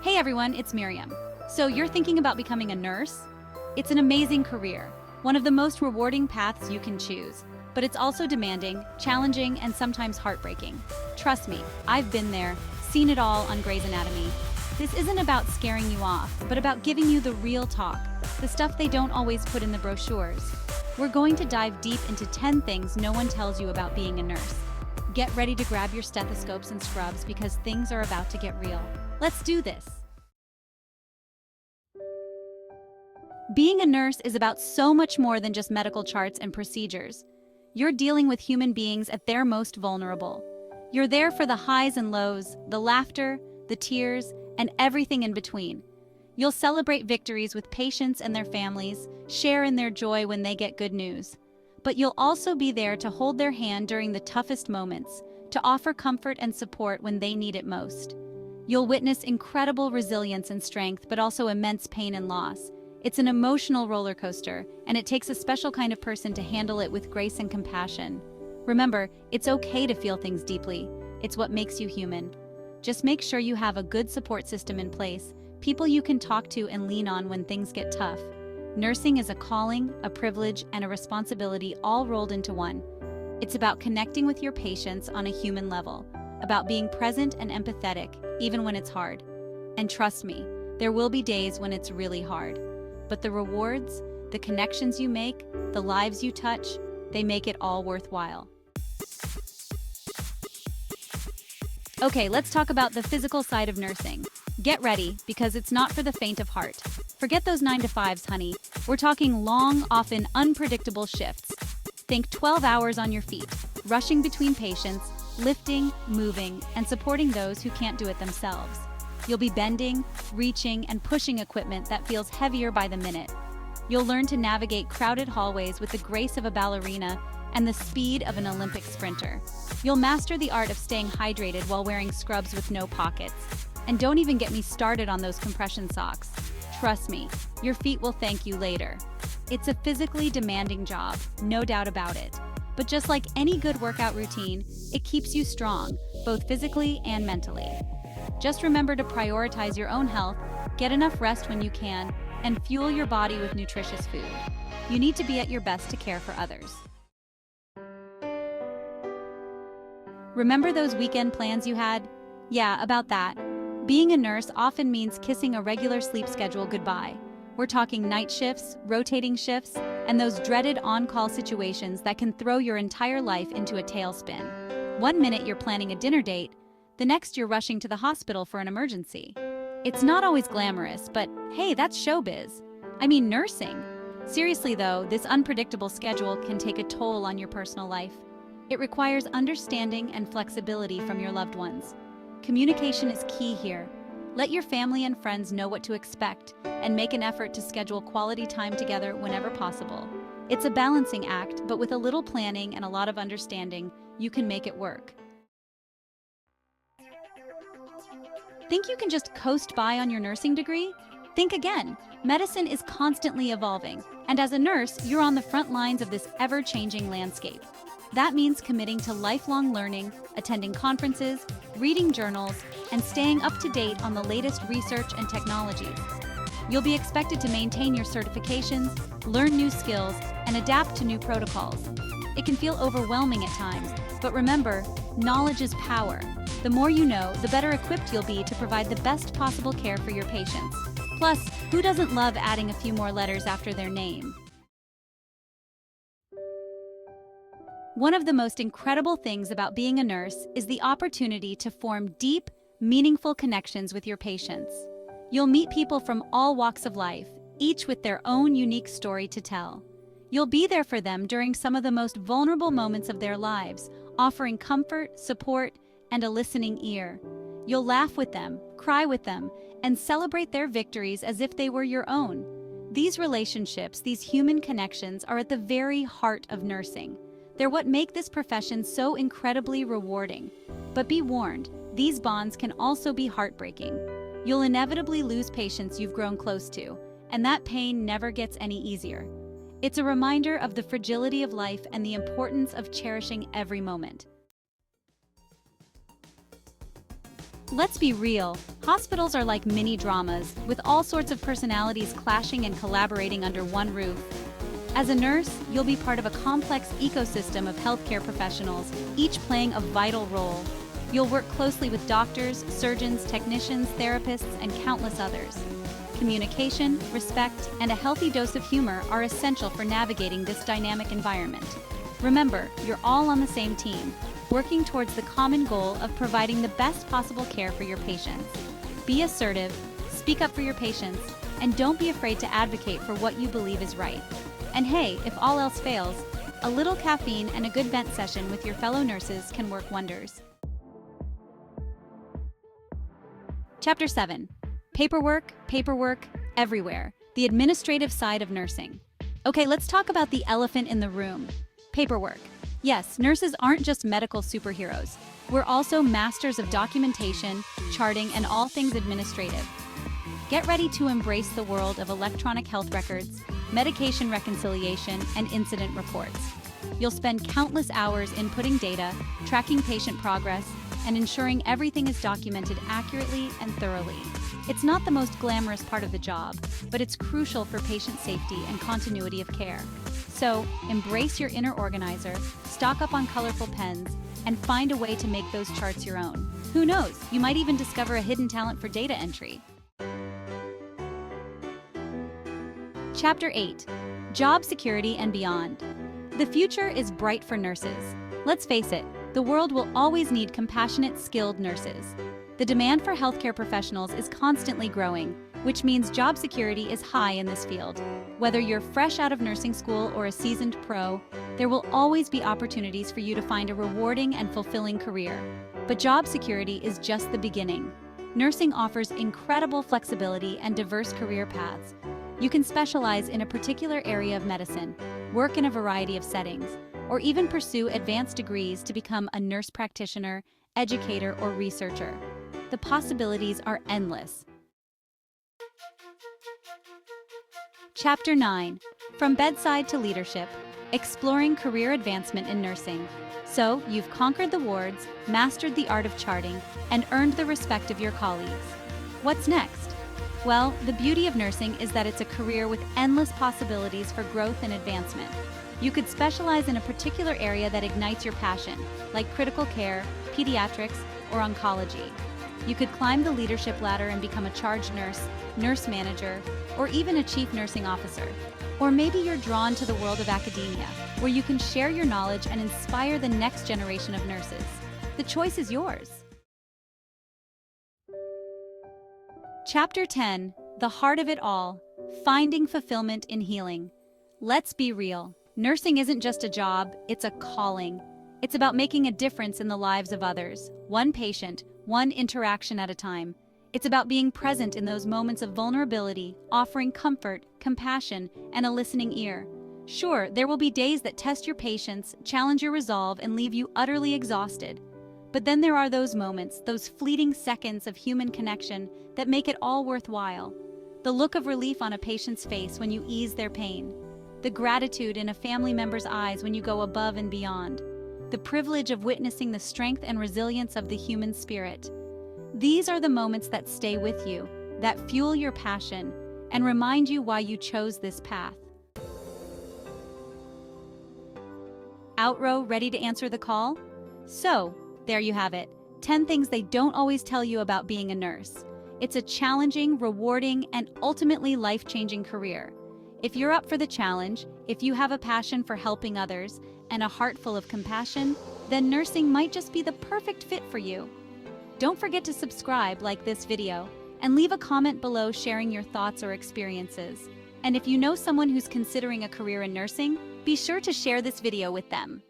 Hey everyone, it's Miriam. So you're thinking about becoming a nurse? It's an amazing career, one of the most rewarding paths you can choose, but it's also demanding, challenging, and sometimes heartbreaking. Trust me, I've been there, seen it all on Grey's Anatomy. This isn't about scaring you off, but about giving you the real talk, the stuff they don't always put in the brochures. We're going to dive deep into 10 things no one tells you about being a nurse. Get ready to grab your stethoscopes and scrubs because things are about to get real. Let's do this. Being a nurse is about so much more than just medical charts and procedures. You're dealing with human beings at their most vulnerable. You're there for the highs and lows, the laughter, the tears, and everything in between. You'll celebrate victories with patients and their families, share in their joy when they get good news. But you'll also be there to hold their hand during the toughest moments, to offer comfort and support when they need it most. You'll witness incredible resilience and strength, but also immense pain and loss. It's an emotional roller coaster, and it takes a special kind of person to handle it with grace and compassion. Remember, it's okay to feel things deeply. It's what makes you human. Just make sure you have a good support system in place, people you can talk to and lean on when things get tough. Nursing is a calling, a privilege, and a responsibility all rolled into one. It's about connecting with your patients on a human level, about being present and empathetic, even when it's hard. And trust me, there will be days when it's really hard. But the rewards, the connections you make, the lives you touch, they make it all worthwhile. Okay, let's talk about the physical side of nursing. Get ready, because it's not for the faint of heart. Forget those 9-to-5s, honey. We're talking long, often unpredictable shifts. Think 12 hours on your feet, rushing between patients, lifting, moving, and supporting those who can't do it themselves. You'll be bending, reaching, and pushing equipment that feels heavier by the minute. You'll learn to navigate crowded hallways with the grace of a ballerina and the speed of an Olympic sprinter. You'll master the art of staying hydrated while wearing scrubs with no pockets. And don't even get me started on those compression socks. Trust me, your feet will thank you later. It's a physically demanding job, no doubt about it. But just like any good workout routine, it keeps you strong, both physically and mentally. Just remember to prioritize your own health, get enough rest when you can, and fuel your body with nutritious food. You need to be at your best to care for others. Remember those weekend plans you had? Yeah, about that. Being a nurse often means kissing a regular sleep schedule goodbye. We're talking night shifts, rotating shifts, and those dreaded on-call situations that can throw your entire life into a tailspin. One minute you're planning a dinner date, the next you're rushing to the hospital for an emergency. It's not always glamorous, but hey, that's showbiz. I mean, nursing. Seriously though, this unpredictable schedule can take a toll on your personal life. It requires understanding and flexibility from your loved ones. Communication is key here. Let your family and friends know what to expect and make an effort to schedule quality time together whenever possible. It's a balancing act, but with a little planning and a lot of understanding, you can make it work. Think you can just coast by on your nursing degree? Think again. Medicine is constantly evolving, and as a nurse, you're on the front lines of this ever-changing landscape. That means committing to lifelong learning, attending conferences, reading journals, and staying up to date on the latest research and technologies. You'll be expected to maintain your certifications, learn new skills, and adapt to new protocols. It can feel overwhelming at times, but remember, knowledge is power. The more you know, the better equipped you'll be to provide the best possible care for your patients. Plus, who doesn't love adding a few more letters after their name? One of the most incredible things about being a nurse is the opportunity to form deep, meaningful connections with your patients. You'll meet people from all walks of life, each with their own unique story to tell. You'll be there for them during some of the most vulnerable moments of their lives, offering comfort, support, and a listening ear. You'll laugh with them, cry with them, and celebrate their victories as if they were your own. These relationships, these human connections, are at the very heart of nursing. They're what make this profession so incredibly rewarding. But be warned, these bonds can also be heartbreaking. You'll inevitably lose patients you've grown close to, and that pain never gets any easier. It's a reminder of the fragility of life and the importance of cherishing every moment. Let's be real, Hospitals are like mini dramas, with all sorts of personalities clashing and collaborating under one roof. As a nurse, you'll be part of a complex ecosystem of healthcare professionals, each playing a vital role. You'll work closely with doctors, surgeons, technicians, therapists, and countless others. Communication, respect, and a healthy dose of humor are essential for navigating this dynamic environment. Remember, you're all on the same team, working towards the common goal of providing the best possible care for your patients. Be assertive, speak up for your patients, and don't be afraid to advocate for what you believe is right. And hey, if all else fails, a little caffeine and a good vent session with your fellow nurses can work wonders. Chapter 7. Paperwork, everywhere. The administrative side of nursing. Okay, let's talk about the elephant in the room. Paperwork. Yes, nurses aren't just medical superheroes. We're also masters of documentation, charting, and all things administrative. Get ready to embrace the world of electronic health records, medication reconciliation, and incident reports. You'll spend countless hours inputting data, tracking patient progress, and ensuring everything is documented accurately and thoroughly. It's not the most glamorous part of the job, but it's crucial for patient safety and continuity of care. So, embrace your inner organizer, stock up on colorful pens, and find a way to make those charts your own. Who knows, you might even discover a hidden talent for data entry. Chapter 8. Job security and beyond. The future is bright for nurses. Let's face it, the world will always need compassionate, skilled nurses. The demand for healthcare professionals is constantly growing, which means job security is high in this field. Whether you're fresh out of nursing school or a seasoned pro, there will always be opportunities for you to find a rewarding and fulfilling career. But job security is just the beginning. Nursing offers incredible flexibility and diverse career paths. You can specialize in a particular area of medicine, work in a variety of settings, or even pursue advanced degrees to become a nurse practitioner, educator, or researcher. The possibilities are endless. Chapter 9. From Bedside to Leadership, Exploring Career Advancement in Nursing. So, you've conquered the wards, mastered the art of charting, and earned the respect of your colleagues. What's next? Well, the beauty of nursing is that it's a career with endless possibilities for growth and advancement. You could specialize in a particular area that ignites your passion, like critical care, pediatrics, or oncology. You could climb the leadership ladder and become a charge nurse, nurse manager, or even a chief nursing officer. Or maybe you're drawn to the world of academia, where you can share your knowledge and inspire the next generation of nurses. The choice is yours. Chapter 10. The Heart of It All. Finding Fulfillment in Healing. Let's be real. Nursing isn't just a job, it's a calling. It's about making a difference in the lives of others, one patient, one interaction at a time. It's about being present in those moments of vulnerability, offering comfort, compassion, and a listening ear. Sure, there will be days that test your patience, challenge your resolve, and leave you utterly exhausted. But then there are those moments, those fleeting seconds of human connection that make it all worthwhile. The look of relief on a patient's face when you ease their pain. The gratitude in a family member's eyes when you go above and beyond. The privilege of witnessing the strength and resilience of the human spirit. These are the moments that stay with you, that fuel your passion, and remind you why you chose this path. Outrow ready to answer the call? So, there you have it. 10 things they don't always tell you about being a nurse. It's a challenging, rewarding, and ultimately life-changing career. If you're up for the challenge, if you have a passion for helping others, and a heart full of compassion, then nursing might just be the perfect fit for you. Don't forget to subscribe, like this video, and leave a comment below sharing your thoughts or experiences. And if you know someone who's considering a career in nursing, be sure to share this video with them.